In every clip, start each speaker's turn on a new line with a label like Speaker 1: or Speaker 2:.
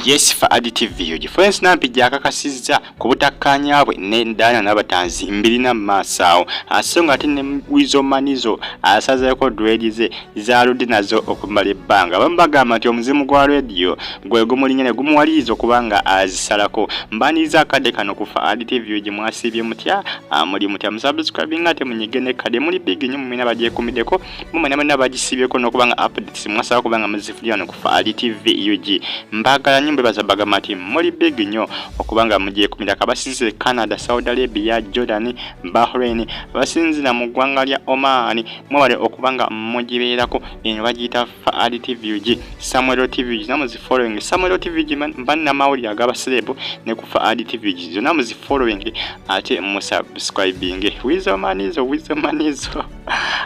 Speaker 1: Yes for TV yoji Frolence Nampijja akakasizza ku butakkaanya bwe n'endaana Nabatanzi mbirina maasawo asonga ate ne Wizo Manizo asazeeko dread ze zaaludde nazo okumala ebbanga bambagamba nti omuzimu gwa radio gwe gumulinnya ne gumuwaliriza okubanga azisalako mbaniriza akadde kano ku TV yoji mwasibye mutya muli mutya musubscribing ate munyige ne kade muli big nnyo mumina bagyekumiddeko mumanya bonna bagisibyeko n'okubanga updates mwasaba kubanga muzifulira no ku TV yoji mbagala nyimbe bazabaga mati muli big nnyo okubanga mugiye kumira kabasinze Canada, Saudi Arabia, Jordan, Bahrain basinzira mu ggwanga lya Oman mwale okubanga mugibeerako eno bagiyita TV UG Samuel TV UG namuzi following Samuel TV UG mbanna mawulire agaba celeb ne ku TV UG zonna muzi following ate mu subscribing Wizo Manizo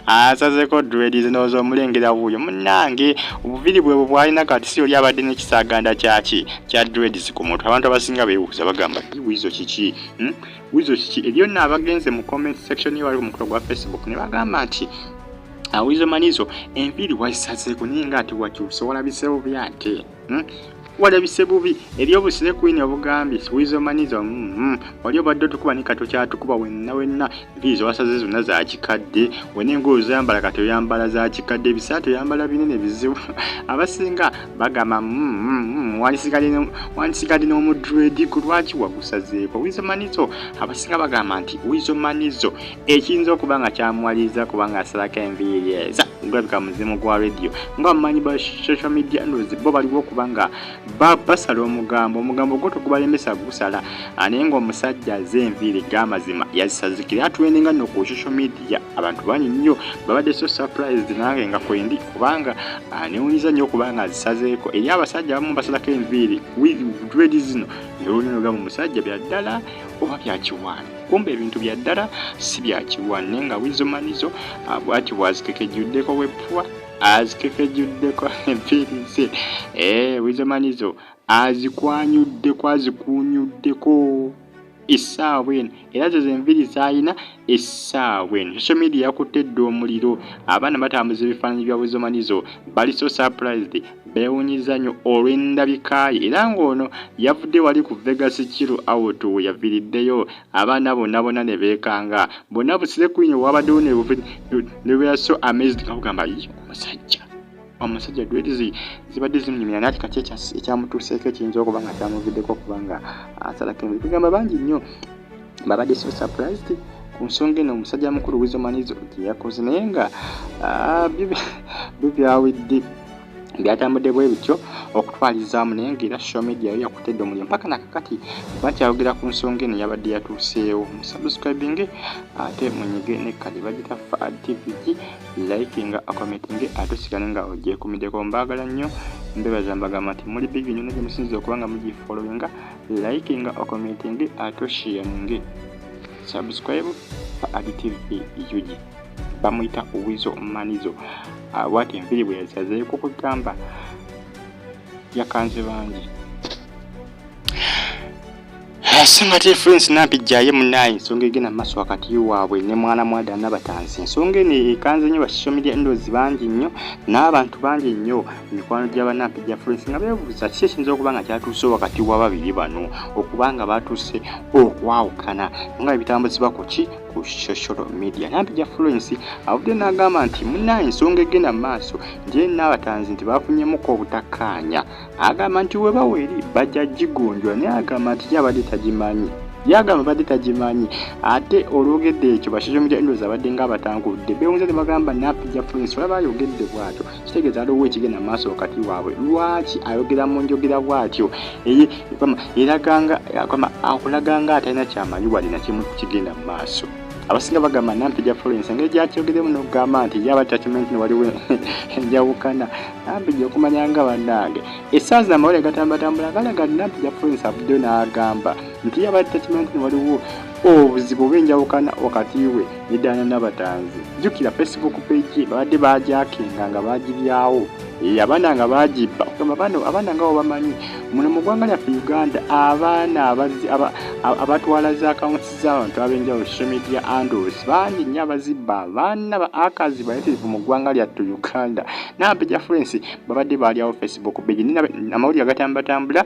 Speaker 1: asazeko dread zinozo mulengera buyo munange obuviri bwe bwalina kati si oli abadde ne kisaganda kyaki kya dreads ku mutwe abantu abasinga beewuza bagamba Wizo kiki Wizo kiki ebyonna abagenze mu comment section y'ewali ku mukolo gwa Facebook ne bagamba nti Wizo Manizo enviri waisazeko ninga ati wakyusobola bisebo byate wala bisebubi eriyo busire queen obugambi Wizo Manizo waliyo badde tukuba ni kato kya tukuba wenna bizo wasaze zonna za kikadde wenengo zambala kato yambala za kikadde bisato yambala binene bizibu abasinga bagama wanisigali no mudread kulwaki wagusazeeko Wizo Manizo abasinga bagamba nti Wizo Manizo ekinzo kubanga kyamwaliza kubanga asalaka enviyeza ngabika muzimu gwa radio ngamanyi ba social media ndozi bo baliwo kubanga basala omugambo goto kubalemesa gusala anengo omusajja zenviri gamazima yazisazikira atweninga no ku social media abantu banyi nnyo babadde so surprised nange nga kwendi kubanga anewuniza nnyo kubanga azisazeeko eri abasajja abamu basalako enviri dread zino nolino gamu musajja byaddala oba byakiwaani kumbe ebintu byaddala si byakiwaani nga Wizo Manizo bwati bwazikekejjuddeko weppuwa azikekejjuddeko empirize Wizo Manizo azikunyuddeko essaawa era zo zenviri zayina essaawa social media yakutedde omuliro abaana batambuza ebifaananyi bya Wizo Manizo bali so surprised beewunyiza nnyo olw'endabikaaye era ng'ono yavudde wali ku Vegas kiro out yaviriddeyo abaana bonna ne beekanga bonna busire kwinyo wabaddewo ne bwe so amazed kakugamba omusajja dread zibadde zimunyumira nati kati ekyamutuuseeko ekiyinza okuba nga kyamuviddeko kubanga asalako enviri kugamba bangi nnyo babadde so surprised ku nsonga eno omusajja mukulu Wizo Manizo gye yakoze naye nga byawedde byatambudde bwe bityo okutwalizaamu naye ng'era social media yo yakutedde omuliro mpaka nakakati bakyayogera ku nsonga eno yabadde yatuuseewo musubscribing ate munyige ne kali bagita TV likinga commenting ate osigale nga ogyekumiddeko mbaagala nnyo mbebaza mbagamba nti muli big nnyo negye musinziza okuba nga mugifollowinga likinga commenting ate sharing subscribe TV UG bamuyita Wizo Manizo wati enviri bwe yasazeeko kugamba yakanze bangi asinga te Frolence Nampijja ye munayi ensonga egenda maaso wakati waabwe ne mwana mwada Nabatanzi ensonga eno ekanze nnyo ba social media ndozi bangi nnyo n'abantu bangi nnyo mikwano gy'aba Nampijja Frolence nga beebuuza kiki ekiyinza okuba nga kyatuuse wakati w'ababiri bano okubanga batuuse okwawukana nga ebitambuzibwa ku ki ku social media Nampijja Frolence avudde n'agamba nti munayi ensonga egenda maaso nje Nabatanzi nti bafunyemuko obutakkaanya agamba nti we baweri bajja gigonjwa naye agamba nti yabadde badde tagimanyi ate olwogedde ekyo ba social media ndoza badde nga batangudde beewunza ne bagamba Nampijja Frolence olaba ayogedde bw'atyo kitegeeza aliwo ekigenda maaso wakati waabwe lwaki ayogera mu njogera bw'atyo akulaganga atalina kyamanyi wali nakimu kigenda mu maaso abasinga bagamba Nampijja Frolence engeri gyakyogeremu n'okugamba nti yaba attachment ne waliwo enjawukana Nampijja okumanya nga bannange essaazi n'amawulire gatambatambula galaga Nampijja Frolence avuddeyo n'agamba nti yaba attachment ne waliwo obuzibu bw'enjawukana wakati we n'eddaana Nabatanzi jjukira Facebook page babadde baajakinga nga baagibyawo abaana nga baagibba abaana nga bamanyi muno mu ggwanga lyaffe Uganda abaana abatwala za accounts abantu ab'enjawulo social media handles bangi nnyo abazibba abaana ba akazi bayitirivu mu ggwanga lyattu Uganda. Nampijja Frolence babadde baaliawo Facebook page amawulire agatambatambula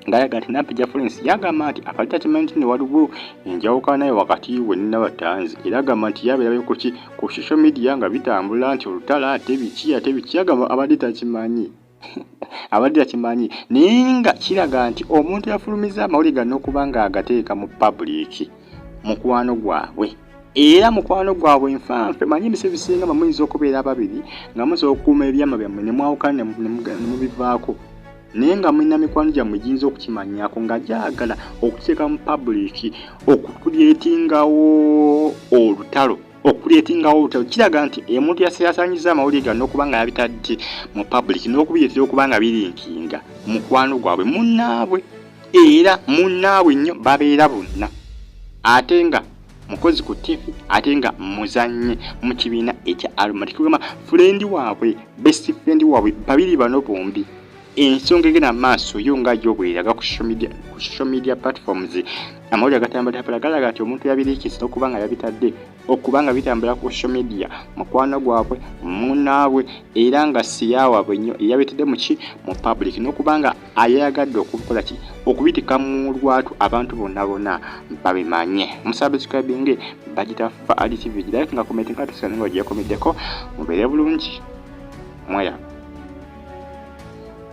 Speaker 1: ng'ayaga nti Nampijja Frolence yagamba nti entertainment ne waliwo enjawukanayo wakati we ne Nabatanzi era agamba nti yabeerayo ku social media nga bitambula nti olutala ate biki agamba abadde takimanyi abadde takimanyi naye nga kiraga nti omuntu yafulumiza amawulire gano okuba nga agateeka mu public mukwano gwabwe era mukwano gwabwe nfanfe manyi ebiseera bisinga muyinza okubeera ababiri nga musobola okukuuma ebyama byammwe ne mwawukana ne mubivaako naye nga mulina mikwano gyammwe giyinza okukimanyako nga gyagala okuteeka mu public okukulyetingawo olutalo kiraga nti omuntu yasasanyiza amawulire gano okuba nga yabitadde mu public n'okubireetera okuba nga birinkinga mukwano gwabwe munnaabwe era munnaabwe nnyo babeera bonna ate nga mukozi ku TV ate nga muzannye mu kibiina ekya Aromatic kugamba friend waabwe best friend waabwe babiri bano bombi ensonga egenda maaso yo nga gy'obweraga ku social media platforms amawulire agatambula galaga nti omuntu yabiriikisa okuba nga yabitadde okuba nga bitambula ku social media mukwano gwabwe munnaabwe era nga siyawaabwe nnyo eyabitadde mu public n'okuba nga ayagadde okukola okubitika mu lwatu abantu bonna babimanye musubscribing bagita fa ali TV like nga comment nga tusanga nga gyakomeddeko mubeere bulungi mwaya